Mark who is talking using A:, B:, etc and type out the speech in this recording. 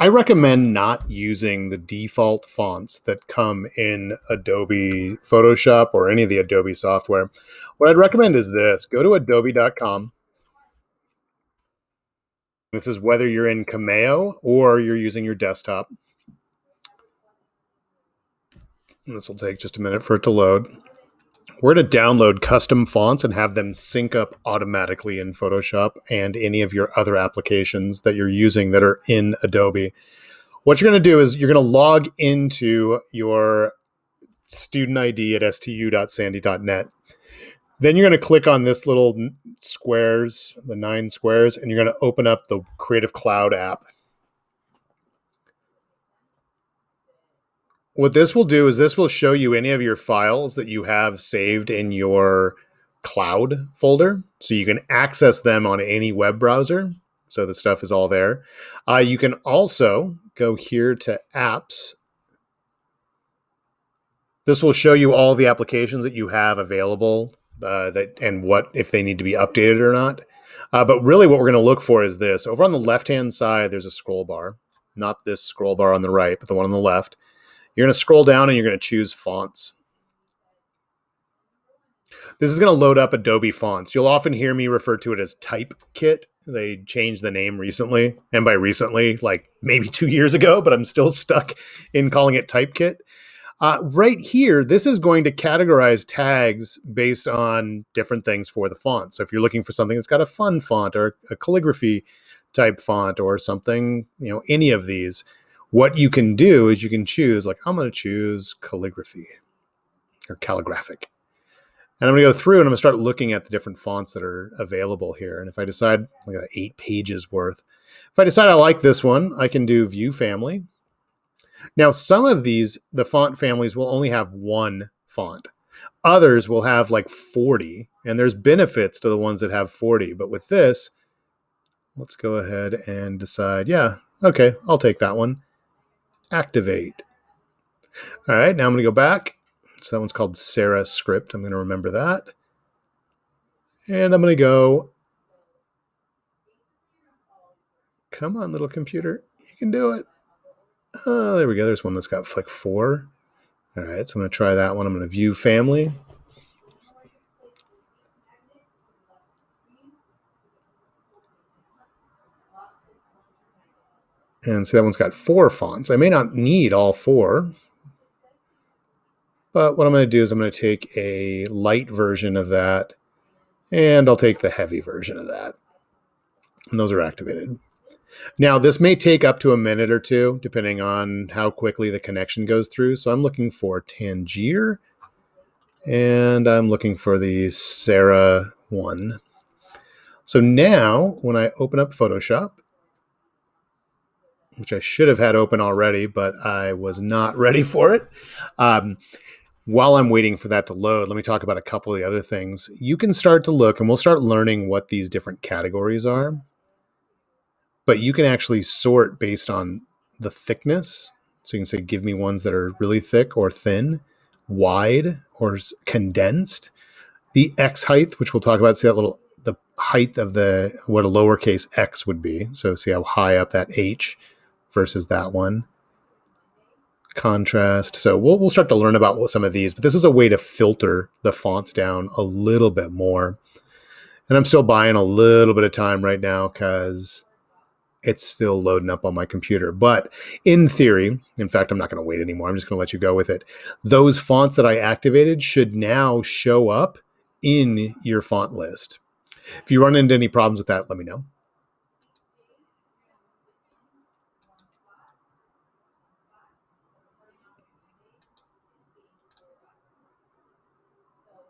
A: I recommend not using the default fonts that come in Adobe Photoshop or any of the Adobe software. What I'd recommend is this. Go to adobe.com. This is whether you're in Cameo or you're using your desktop. And this will take just a minute for it to load. We're going to download custom fonts and have them sync up automatically in Photoshop and any of your other applications that you're using that are in Adobe. What you're going to do is you're going to log into your student ID at stu.sandy.net. Then you're going to click on this little squares, the 9 squares, and you're going to open up the Creative Cloud app. What this will do is this will show you any of your files that you have saved in your cloud folder. So you can access them on any web browser. So the stuff is all there. You can also go here to apps. This will show you all the applications that you have available and what if they need to be updated or not. But really what we're going to look for is this. Over on the left-hand side, there's a scroll bar. Not this scroll bar on the right, but the one on the left. You're going to scroll down and you're going to choose fonts. This is going to load up Adobe Fonts. You'll often hear me refer to it as Typekit. They changed the name recently, and by recently, like maybe 2 years ago, but I'm still stuck in calling it Typekit. Right here, this is going to categorize tags based on different things for the font. So if you're looking for something that's got a fun font or a calligraphy type font or something, any of these, what you can do is you can choose, like I'm going to choose calligraphy or calligraphic. And I'm going to go through and I'm going to start looking at the different fonts that are available here. And if I decide, I got 8 pages worth. If I decide I like this one, I can do View Family. Now, some of these, the font families will only have one font. Others will have like 40. And there's benefits to the ones that have 40. But with this, let's go ahead and decide, yeah, okay, I'll take that one. Activate. All right, now I'm going to go back. So that one's called Sarah Script. I'm going to remember that. And I'm going to go. Come on, little computer. You can do it. Oh, there we go. There's one that's got like 4. All right, so I'm going to try that one. I'm going to View Family. And see, that one's got 4 fonts. I may not need all 4. But what I'm going to do is I'm going to take a light version of that, and I'll take the heavy version of that. And those are activated. Now, this may take up to a minute or two, depending on how quickly the connection goes through. So I'm looking for Tangier, and I'm looking for the Sarah one. So now, when I open up Photoshop, which I should have had open already, but I was not ready for it, while I'm waiting for that to load, let me talk about a couple of the other things. You can start to look, and we'll start learning what these different categories are. But you can actually sort based on the thickness. So you can say, give me ones that are really thick or thin, wide or condensed. The X height, which we'll talk about, see that the height of what a lowercase x would be. So see how high up that H versus that one. Contrast. So we'll start to learn about some of these, but this is a way to filter the fonts down a little bit more. And I'm still buying a little bit of time right now because it's still loading up on my computer. But in theory, in fact, I'm not going to wait anymore. I'm just going to let you go with it. Those fonts that I activated should now show up in your font list. If you run into any problems with that, let me know.